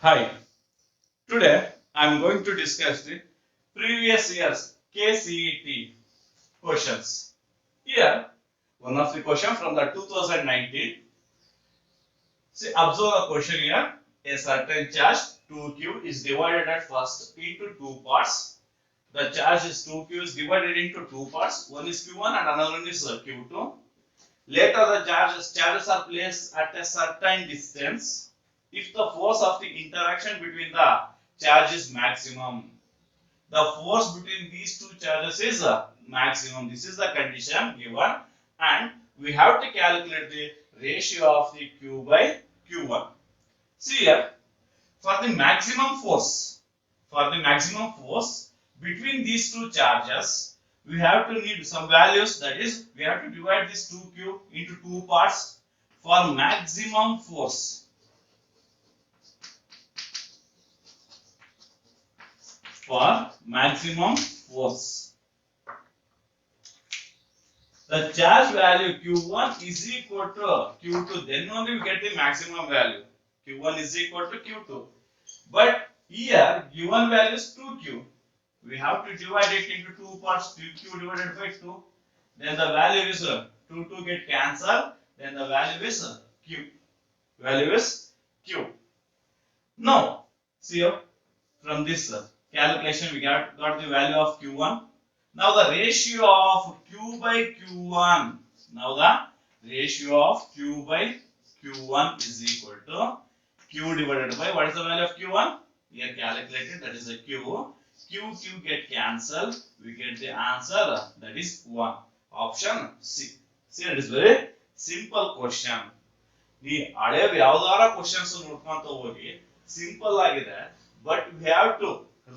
Hi, today I am going to discuss the previous year's KCET questions. Here, one of the question from the 2019. See, observe the question here. A certain charge 2q is divided at first into two parts. The charge is 2q is divided into two parts. One is q1 and another one is q2. Later, the charges are placed at a certain distance. If the force of the interaction between the charge is maximum, the force between these two charges is maximum. This is the condition given, and we have to calculate the ratio of the q by q1. See here, for the maximum force, between these two charges, we have to need some values. That is, we have to divide this 2q into two parts for maximum force. For maximum force, the charge value q1 is equal to q2. Then only we get the maximum value. q1 is equal to q2. But here given value is 2q. We have to divide it into two parts. 2q divided by 2. Then the value is 2 get cancelled. Then the value is q. Value is q. Now, see here, from this calculation we got the value of q1. Now the ratio of q by q1. Now the ratio of q by q1 is equal to q divided by, what is the value of q1? Here calculated, that is a q. Q get cancelled. We get the answer, that is 1. Option C. See, it is very simple question. The ಹಳೆಯ ಯಾವ್ದಾರ questions ನೋಡ್ಕೊಂತ ಹೋಗಿ simple ಆಗಿದೆ, but we have to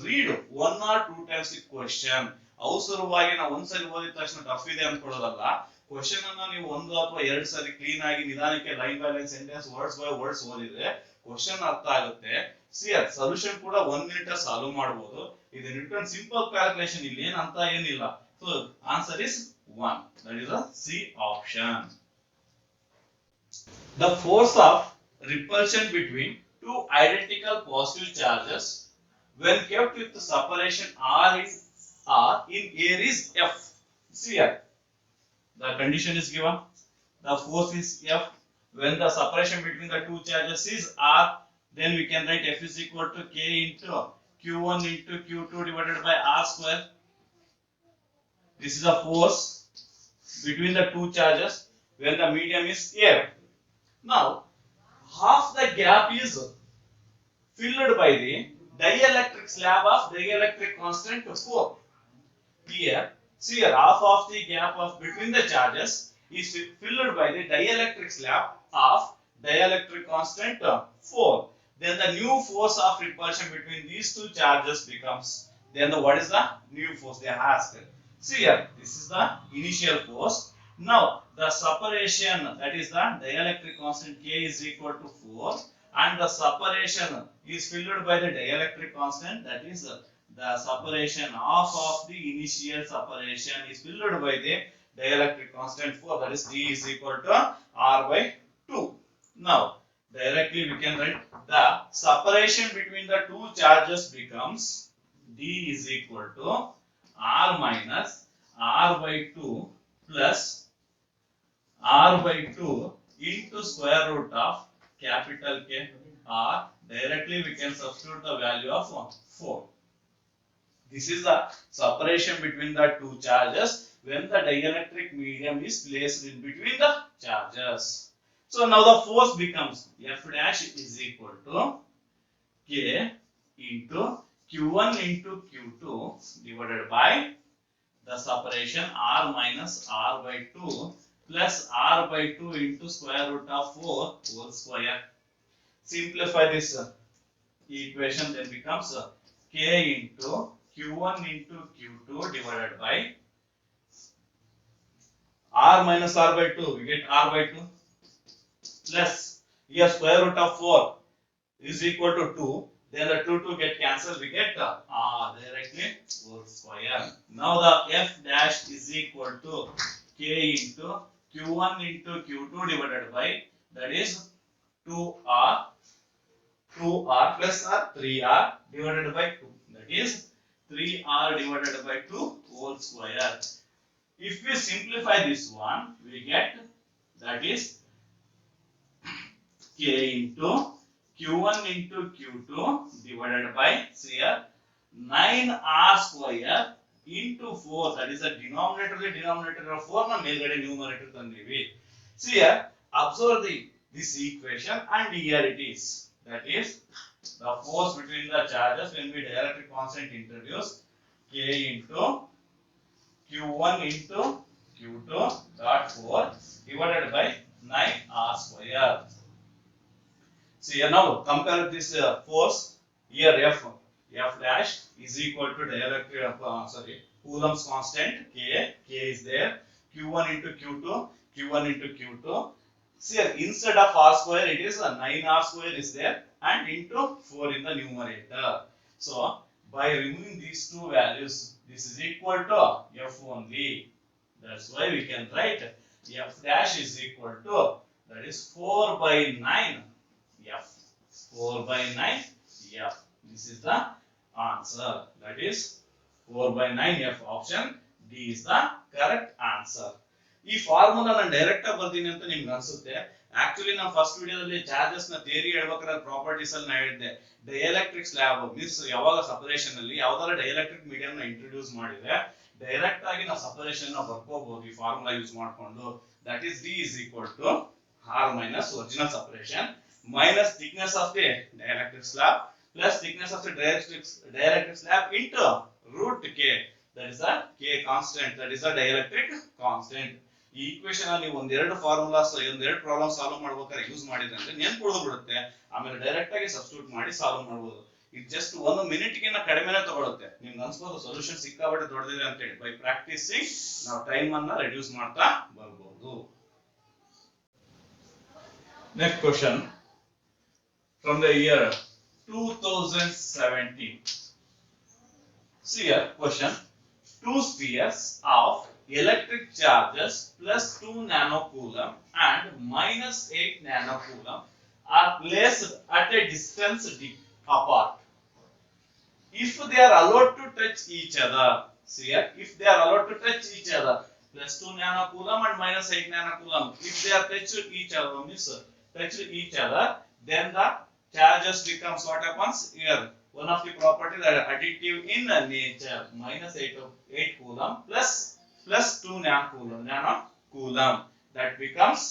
read 1 or 2 times the question. ಅವಸರವಾಗಿ ನಾವು ಒಂದ್ಸರಿ ಓದಿದ ತಕ್ಷಣ ಟಫ್ ಇದೆ ಅನ್ಕೊಳ್ಳೋದಲ್ಲ. ಕ್ವಶನ್ ಅನ್ನ ನೀವು ಒಂದು ಅಥವಾ ಎರಡು ಸರಿ ಕ್ಲೀನ್ ಆಗಿ ನಿಧಾನಕ್ಕೆ line by line sentence words by words ಓದಿದ್ರೆ ಕ್ವಶನ್ ಅರ್ಥ ಆಗುತ್ತೆ. ಸಿ ಸೊಲ್ಯೂಷನ್ ಕೂಡ 1 minute ಸಾಲ್ವ್ ಮಾಡಬಹುದು. ಇದು ರಿಟರ್ನ್ ಸಿಂಪಲ್ ಕ್ಯಾಲ್ಕುಲೇಷನ್, ಇಲ್ಲಿ ಏನು ಅಂತ ಏನಿಲ್ಲ. So answer is 1. That is the C option. The force of repulsion between two identical positive charges when kept with the separation r in air is F. See here, the condition is given. The force is F. When the separation between the two charges is r, then we can write F is equal to k into q1 into q2 divided by r square. This is the force between the two charges when the medium is air. Now, half the gap is filled by the dielectric slab of dielectric constant 4. Here, see here, half of the gap of between the charges is filled by the dielectric slab of dielectric constant 4. Then the new force of repulsion between these two charges becomes, then what is the new force they asked. See here, this is the initial force. Now the separation, that is the dielectric constant k is equal to 4, and the separation is filled by the dielectric constant, that is the separation half of the initial separation is filled by the dielectric constant 4, that is d is equal to r by 2. Now directly we can write the separation between the two charges becomes d is equal to r minus r by 2 plus r by 2 into square root of capital K r. Directly we can substitute the value of 4. This is the separation between the two charges when the dielectric medium is placed in between the charges. So now the force becomes F dash is equal to K into Q1 into Q2 divided by the separation r minus r by 2 plus r by 2 into square root of 4 whole square. Simplify this equation, then becomes k into q1 into q2 divided by r minus r by 2, we get r by 2 plus here square root of 4 is equal to 2, then the 2 get cancelled, we get r directly whole square. Now the f dash is equal to k into q1 into q2 divided by, that is 2r plus 3r divided by 2. That is 3r divided by 2 whole square. If we simplify this one, we get that is k into q1 into q2 divided by here 9r square into 4. That is the denominator of 4 na ಮೇಲ್ಗಡೆ numerator ತಂದಿವಿ. See here, observe this equation and here it is. That is the force between the charges when we dielectric constant introduce k into q1 into q2 dot 4 divided by 9r square. See here now compare this force here f dash is equal to dielectric Coulomb's constant k is there, q1 into q1 into q2. See here, instead of r square it is 9r square is there and into 4 in the numerator. So by removing these two values, this is equal to f only. That's why we can write f dash is equal to that is 4 by 9 f. 4 by 9 f. This is the answer. That is 4 by 9 f. Option D is the correct answer. ಈ formula ನಾನು direct ಆಗಿ ಬರ್ತೀನಿ ಅಂತ ನಿಮ್ಗೆ ಅನ್ಸುತ್ತೆ. Actually ನಾನು first ವಿಡಿಯೋದಲ್ಲಿ charges ನ ಥಿಯರಿ ಹೇಳ್ಬೇಕಾದ್ರೆ ಪ್ರಾಪರ್ಟೀಸ್ ಅಲ್ಲಿ ನಾನು ಹೇಳಿದ್ದೆ ಡೈಎಲೆಕ್ಟ್ರಿಕ್ ಸ್ಲ್ಯಾಬ್ ಮೀನ್ಸ್ ಯಾವಾಗ ಸಪರೇಷನ್ ಅಲ್ಲಿ ಯಾವ್ದಾರ ಡೈಎಲೆಕ್ಟ್ರಿಕ್ ಮೀಡಿಯಂ ನ ಇಂಟ್ರೊಡ್ಯೂಸ್ ಮಾಡಿದ್ರೆ ಡೈರೆಕ್ಟ್ ಆಗಿ ನಾವು ಸಪರೇಷನ್ ನ ಬರ್ಕೋಬಹುದು ಈ ಫಾರ್ಮುಲಾ ಯೂಸ್ ಮಾಡ್ಕೊಂಡು. That is D is equal to R minus original separation minus thickness of the dielectric slab plus thickness of the dielectric slab into root k. That is the k constant. That is the dielectric constant. ಈ equation ನೀವು ಒಂದೆರಡು formulas ಒಂದೆರಡು problem solve ಮಾಡ್ಬೇಕಾದ್ರೆ use ಮಾಡಿದ್ರೆ ಅಂದ್ರೆ ನೆನ್ಪುಳಿದು ಬಿಡುತ್ತೆ. ಆಮೇಲೆ direct ಆಗಿ ಸಬ್ಸ್ಟಿಟ್ಯೂಟ್ ಮಾಡಿ ಸಾಲ್ವ್ ಮಾಡಬಹುದು. ಇದು ಜಸ್ಟ್ 1 ಮಿನಿಟ್ ಗಿನ್ನ ಕಡಿಮೆನೇ ತಗೊಳುತ್ತೆ. ನಿಮ್ಗೆ ಅನ್ಸ್ಬೋದು ಸೊಲ್ಯೂಷನ್ ಸಿಕ್ಕಾಬಿಟ್ಟೆ ದೊಡ್ಡದಿದೆ ಅಂತ ಹೇಳಿ. ಬೈ ಪ್ರಾಕ್ಟೀಸಿಂಗ್ ನಾವು ಟೈಮ್ ಅನ್ನ ರೆಡ್ಯೂಸ್ ಮಾಡ್ತಾ ಬರಬಹುದು. Next question from the year 2017. See here question. Two spheres of electric charges plus 2 nanocoulomb and minus 8 nanocoulomb are placed at a distance apart. If they are allowed to touch each other, see here, if they are allowed to touch each other, plus 2 nanocoulomb and minus 8 nanocoulomb, if they are touched each other, means touched each other, then the charges becomes what happens here. One of the property that are additive in nature. Minus 8 coulomb plus 2 nanocoulomb. That becomes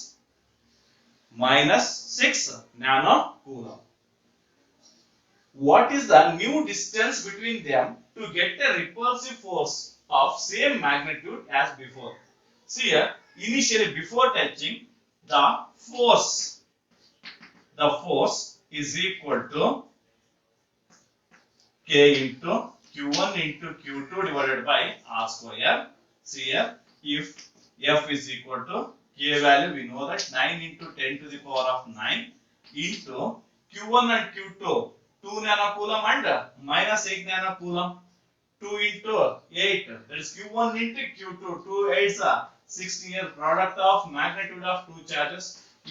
minus 6 nanocoulomb. What is the new distance between them to get a repulsive force of same magnitude as before? See here, initially before touching, the force is equal to k into q1 into q2 divided by r square. See here, if f is equal to k value we know that 9 into 10 to the power of 9 into q1 and q2 2 nanocoulomb and minus 8 nanocoulomb 2 into 8 that is q1 into q2 2 8s 16 here product of magnitude of two charges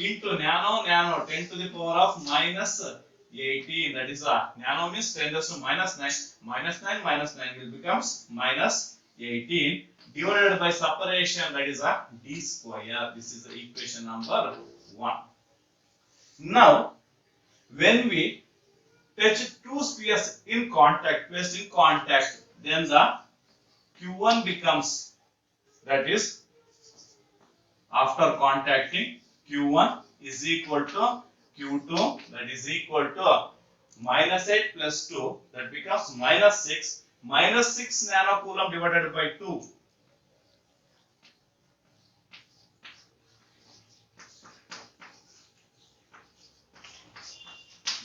into nano 10 to the power of minus 18. That is nano means 10 raised to minus 9 minus 9 will becomes minus 18 divided by separation, that is d square. This is the equation number 1. Now when we touch two spheres in contact, placed in contact, then the q1 becomes, that is after contacting, q1 is equal to q2, that is equal to minus 8 plus 2, that becomes minus 6 nanocoulomb divided by 2.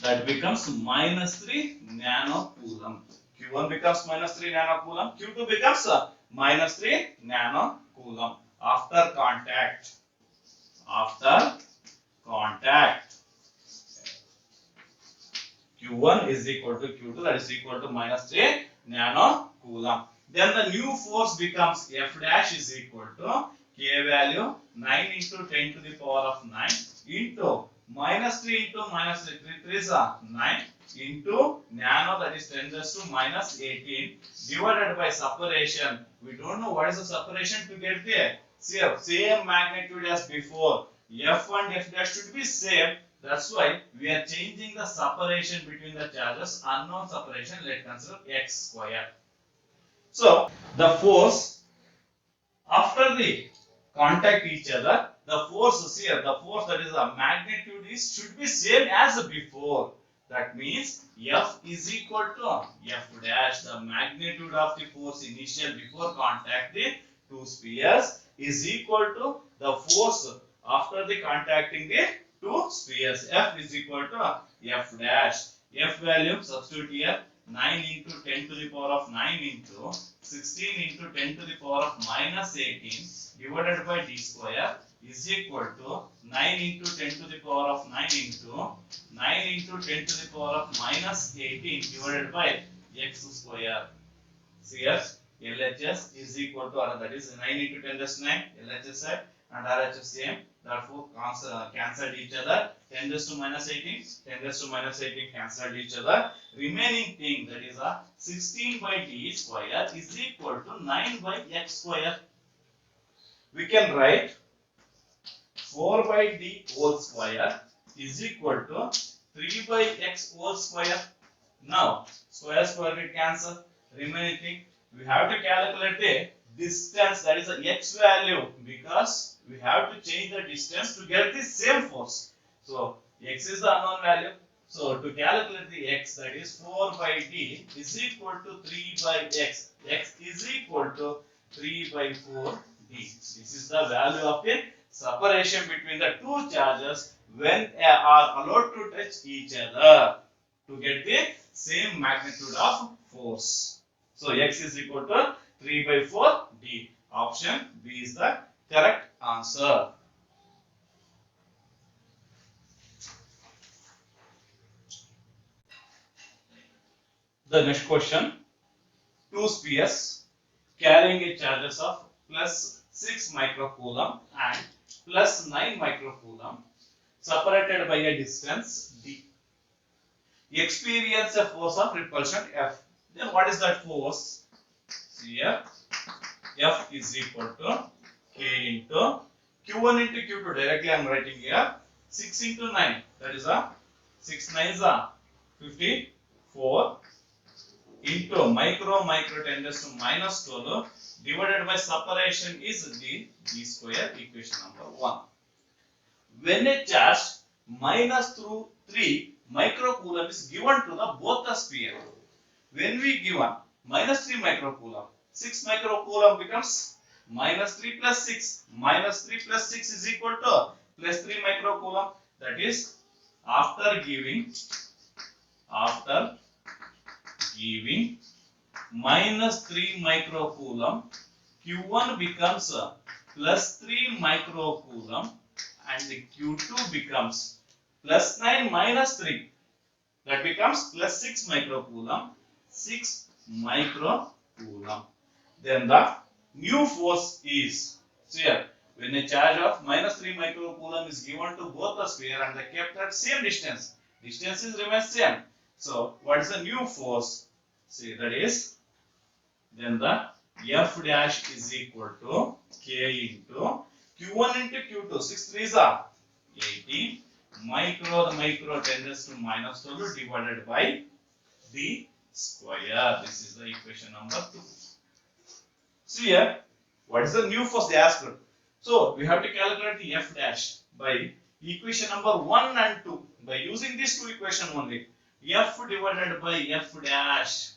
That becomes minus 3 nanocoulomb. q1 becomes minus 3 nanocoulomb, q2 becomes minus 3 nanocoulomb after contact. q1 is equal to q2, that is equal to minus 3 nanocoulomb. Then the new force becomes f dash is equal to k value 9 into 10 to the power of 9 into minus 3 into minus 3 is 9 into nano, that is 10 raised to minus 18, divided by separation. We don't know what is the separation to get there. See, same magnitude as before. F and F dash should be same. That's why we are changing the separation between the charges. Unknown separation, let's consider x square. So the force after the contact each other, the force here, the force, that is the magnitude, is should be same as before. That means F is equal to F dash, the magnitude of the force initial before contact the two spheres, is equal to the force after the contacting the two spheres. F is equal to F dash. F value substitute here, 9 into 10 to the power of 9 into 16 into 10 to the power of minus 18 divided by d square is equal to 9 into 10 to the power of 9 into 9 into 10 to the power of minus 18 divided by x square. So here LHS is equal to, that is 9 into 10 raised to 9, LHS side and RHS same. Therefore, cancelled each other. 10 raised to minus 18, 10 raised to minus 18 cancelled each other. Remaining thing, that is 16 by d square is equal to 9 by x square. We can write 4 by d whole square is equal to 3 by x whole square. Now, square will cancel. Remaining thing, we have to calculate the distance, that is the x value, because we have to change the distance to get the same force. So x is the unknown value. So to calculate the x, that is 4 by d is equal to 3 by x. X is equal to 3 by 4 d. This is the value of the separation between the two charges when they are allowed to touch each other to get the same magnitude of force. So x is equal to 3 by 4 d. Option B is the correct answer. The next question, two spheres carrying a charges of plus 6 microcoulomb and plus 9 microcoulomb separated by a distance d experience a force of repulsion F. Then what is that force? See here, F is equal to K into Q1 into Q2. Directly I am writing here 6 into 9. That is 6 9 is 54 into micro 10 raised to minus 12 divided by separation is d square, equation number 1. When a charge minus through 3 microcoulomb is given to the both the sphere, when we given minus 3 microcoulomb, 6 microcoulomb becomes minus 3 plus 6. Minus 3 plus 6 is equal to plus 3 microcoulomb. That is, after giving minus 3 microcoulomb, Q1 becomes plus 3 microcoulomb and the Q2 becomes plus 9 minus 3. That becomes plus 6 microcoulomb. 6 microcoulomb. Then the new force is, so here, when a charge of minus 3 microcoulomb is given to both the sphere and they kept at same distance, distances remain same. So what is the new force? See, that is, then the F dash is equal to K into Q1 into Q2. 6 3 is 18 micro 10 raised to minus 12 divided by d square. This is the equation number 2. So here, what is the new force they asked? So we have to calculate the F dash by equation number 1 and 2. By using these two equations only, F divided by F dash,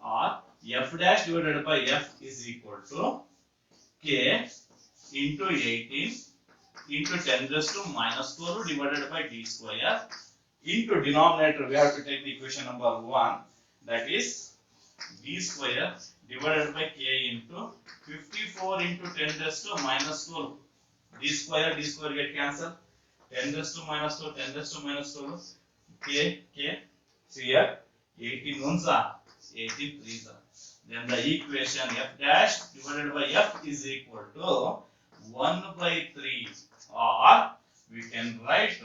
or F dash divided by F is equal to K into 18 into 10 raised to minus 12 divided by d square. Into denominator, we have to take the equation number 1, that is d square divided by K into 54 into 10 raised to minus 12. D square get cancelled. 10 raised to minus 12, 10 raised to minus 12. K. See here, 18 ones are 18 threes are. Then the equation F dash divided by F is equal to 1 by 3, or we can write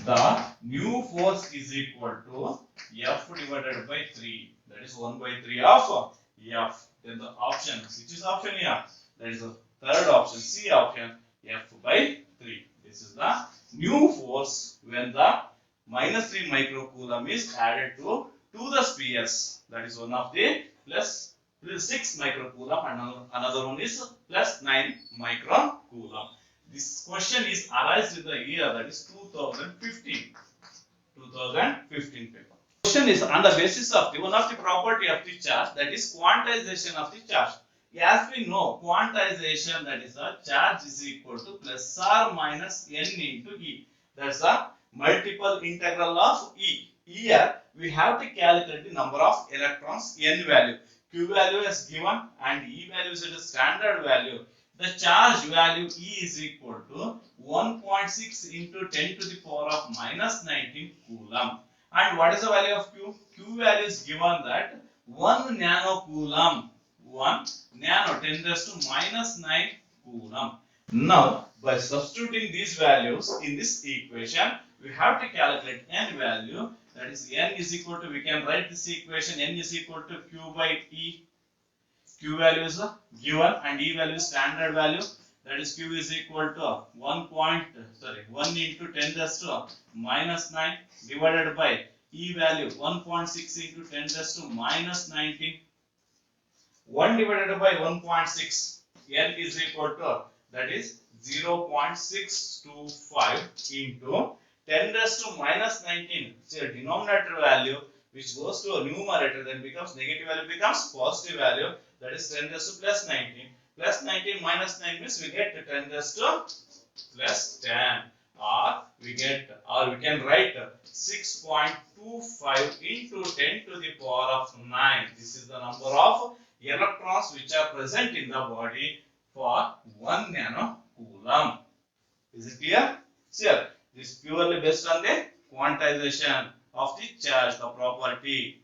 the new force is equal to F divided by 3. That is 1 by 3 of F. Then the option, which is option here? That is the third option, C option, F by 3. This is the new force when the minus 3 microcoulomb is added to the spheres. That is one of the plus 6 microcoulomb and another one is plus 9 microcoulomb. This question is arised in the year that is 2015. 2015 paper. Question is on the basis of the one of the property of the charge, that is quantization of the charge. As we know, quantization, that is a charge is equal to plus or minus n into e. That's a multiple integral of e. Here we have to calculate the number of electrons, n value. Q value is given and e value is a standard value. The charge value E is equal to 1.6 into 10 to the power of minus 19 coulomb. And what is the value of Q? Q value is given that 1 nanocoulomb. 1 nano 10 raised to minus 9 coulomb. Now, by substituting these values in this equation, we have to calculate n value. That is n is equal to, we can write this equation, n is equal to Q by E. Q value is given and E value is standard value. That is Q is equal to 1 into 10 raised to minus 9 divided by E value 1.6 into 10 raised to minus 19. 1 divided by 1.6, N is equal to, that is 0.625 into 10 raised to minus 19. So denominator value which goes to a numerator then becomes negative value, becomes positive value. That is 10 raised to plus 19. Plus 19 minus 9 means we get 10 raised to plus 10. Or we can write 6.25 into 10 to the power of 9. This is the number of electrons which are present in the body for 1 nanocoulomb. Is it clear? Sure. This is purely based on the quantization of the charge, the property.